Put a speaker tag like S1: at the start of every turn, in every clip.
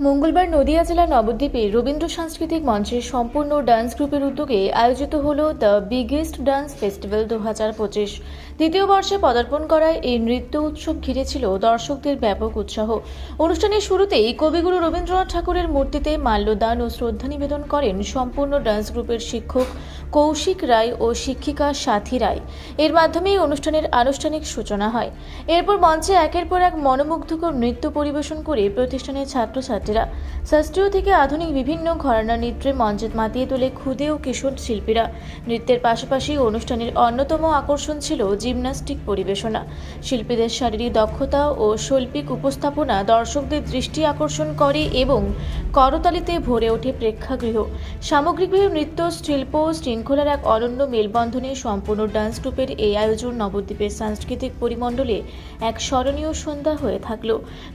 S1: মঙ্গলবার নদিয়া জেলার নবদ্বীপে রবীন্দ্র সাংস্কৃতিক মঞ্চের সম্পূর্ণ ডান্স গ্রুপের উদ্যোগে আয়োজিত হল দ্য বিগেস্ট ডান্স ফেস্টিভ্যাল 2025। দ্বিতীয় বর্ষে পদার্পণ করায় এই নৃত্য উৎসব ঘিরেছিল দর্শকদের ব্যাপক উৎসাহ। অনুষ্ঠানের শুরুতেই কবিগুরু রবীন্দ্রনাথ ঠাকুরের মূর্তিতে মাল্যদান ও শ্রদ্ধা নিবেদন করেন সম্পূর্ণ ডান্স গ্রুপের শিক্ষক কৌশিক রায় ও শিক্ষিকা সাথী রায়। এর মাধ্যমেই অনুষ্ঠানের আনুষ্ঠানিক সূচনা হয়। এরপর মঞ্চে একের পর এক মনোমুগ্ধকর নৃত্য পরিবেশন করে প্রতিষ্ঠানের ছাত্রছাত্রীরা শাস্ত্রীয় থেকে আধুনিক বিভিন্ন ঘরানা নৃত্যে মঞ্চে মাতিয়ে তোলে ক্ষুদে ও কিশোর শিল্পীরা। নৃত্যের পাশাপাশি অনুষ্ঠানের অন্যতম আকর্ষণ ছিল জিমন্যাস্টিক পরিবেশনা। শিল্পীদের শারীরিক দক্ষতা ও শৈল্পিক উপস্থাপনা দর্শকদের দৃষ্টি আকর্ষণ করে এবং করতালিতে ভরে ওঠে প্রেক্ষাগৃহ। সামগ্রিকভাবে নৃত্য, শিল্প ও শৃঙ্খলার এক অনন্য মেলবন্ধনে সম্পূর্ণ ডান্স গ্রুপের এই আয়োজন নবদ্বীপের সাংস্কৃতিক পরিমণ্ডলে এক স্মরণীয় সন্ধ্যা হয়ে থাকল।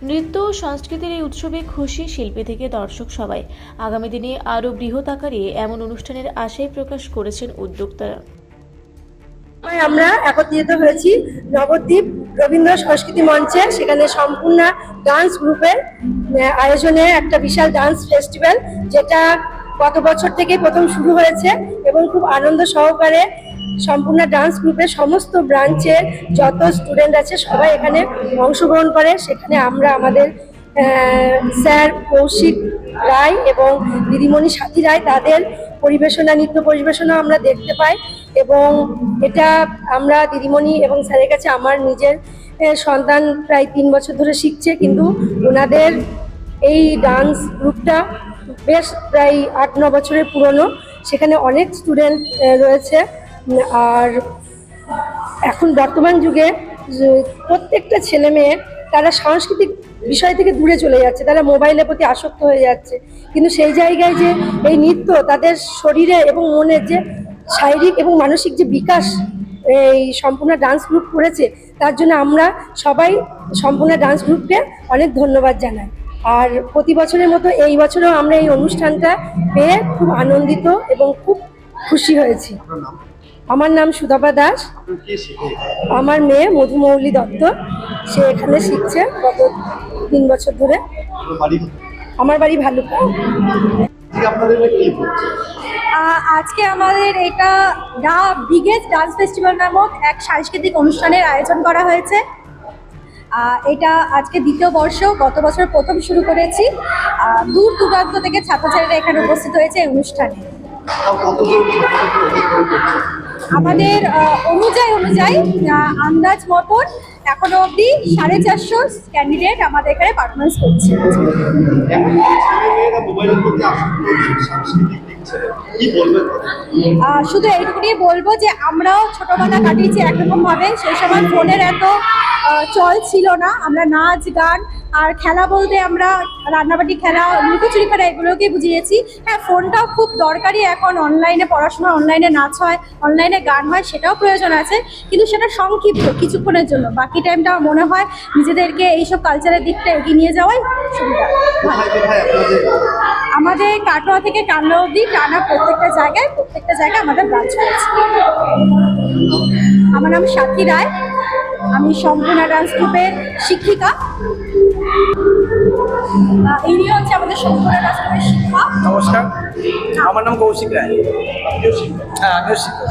S1: নৃত্য ও সংস্কৃতির এই উৎসবে খুশি শিল্পী থেকে দর্শক সবাই। আগামী দিনে আরও বৃহৎ আকারে এমন অনুষ্ঠানের আশাই প্রকাশ করেছেন উদ্যোক্তারা।
S2: আমরা একত্রিত হয়েছি নবদ্বীপ রবীন্দ্র সংস্কৃতি মঞ্চে। সেখানে সম্পূর্ণ ডান্স গ্রুপের আয়োজনে একটা বিশাল ডান্স ফেস্টিভ্যাল, যেটা গত বছর থেকে প্রথম শুরু হয়েছে এবং খুব আনন্দ সহকারে সম্পূর্ণ ডান্স গ্রুপের সমস্ত ব্রাঞ্চের যত স্টুডেন্ট আছে সবাই এখানে অংশগ্রহণ করে। সেখানে আমরা আমাদের স্যার কৌশিক রায় এবং দিদিমণি সাথী রায় তাদের পরিবেশনা, নৃত্য পরিবেশনা আমরা দেখতে পাই। এবং এটা আমরা দিদিমণি এবং স্যারের কাছে, আমার নিজের সন্তান প্রায় 3 বছর ধরে শিখছে, কিন্তু ওনাদের এই ডান্স গ্রুপটা বেশ প্রায় 8-9 বছরের পুরনো। সেখানে অনেক স্টুডেন্ট রয়েছে। আর এখন বর্তমান যুগে প্রত্যেকটা ছেলে মেয়ে তারা সাংস্কৃতিক বিষয় থেকে দূরে চলে যাচ্ছে, তারা মোবাইলের প্রতি আসক্ত হয়ে যাচ্ছে। কিন্তু সেই জায়গায় যে এই নৃত্য তাদের শরীরে এবং মনের যে শারীরিক এবং মানসিক যে বিকাশ এই সম্পূর্ণ ডান্স গ্রুপ করেছে, তার জন্য আমরা সবাই সম্পূর্ণ ডান্স গ্রুপকে অনেক ধন্যবাদ জানাই। আর প্রতি বছরের মতো এই বছরেও আমরা এই অনুষ্ঠানটা পেয়ে খুব আনন্দিত এবং খুব খুশি হয়েছি। আমার নাম সুধাপা দাস। আমার মেয়ে মধুমৌলি দত্ত, সে এখানে শিখছে গত 3 বছর ধরে। আমার বাড়ি ভালুকা।
S3: আজকে আমাদের এটা দ্য বিগেস্ট ডান্স ফেস্টিভ্যাল নামক এক সাংস্কৃতিক অনুষ্ঠানের আয়োজন করা হয়েছে। এটা আজকে দ্বিতীয় বর্ষ, গত বছর প্রথম শুরু করেছি। দূর দূরান্ত থেকে ছাত্রছাত্রীরা এখানে উপস্থিত হয়েছে এই অনুষ্ঠানে। আমাদের অনুযায়ী আন্দাজ মতন এখনো অবধি 450 ক্যান্ডিডেট আমাদের এখানে পারফরমেন্স করছে। শুধু এইটুকুনি বলবো যে আমরাও ছোটবেলা কাটিয়েছি একরকম ভাবে। সেই সময় ফোনের এত চল ছিল না। আমরা নাচ গান আর খেলা বলতে আমরা রান্নাবাটি খেলা, লুকোচুরি খেলা এগুলোকেই বুঝিয়েছি। হ্যাঁ, ফোনটাও খুব দরকারি। এখন অনলাইনে পড়াশোনা, অনলাইনে নাচ হয়, অনলাইনে গান হয়, সেটাও প্রয়োজন আছে, কিন্তু সেটা সংক্ষিপ্ত কিছুক্ষণের জন্য। বাকি টাইমটা আমার মনে হয় নিজেদেরকে এইসব কালচারের দিকটা এগিয়ে নিয়ে যাওয়াই সুবিধা। আমাদের কাটোয়া থেকে কান্না অবধি টানা প্রত্যেকটা জায়গায় আমাদের ব্রাঞ্চ রয়েছে। আমার নাম সাথী রায়, আমি সম্পূর্ণ ডান্স গ্রুপের শিক্ষিকা। ইনি হচ্ছে আমাদের সম্পূর্ণ ডান্স গ্রুপের শিক্ষক।
S4: নমস্কার, আমার নাম কৌশিক রায়। হ্যাঁ, আমিও শিক্ষক।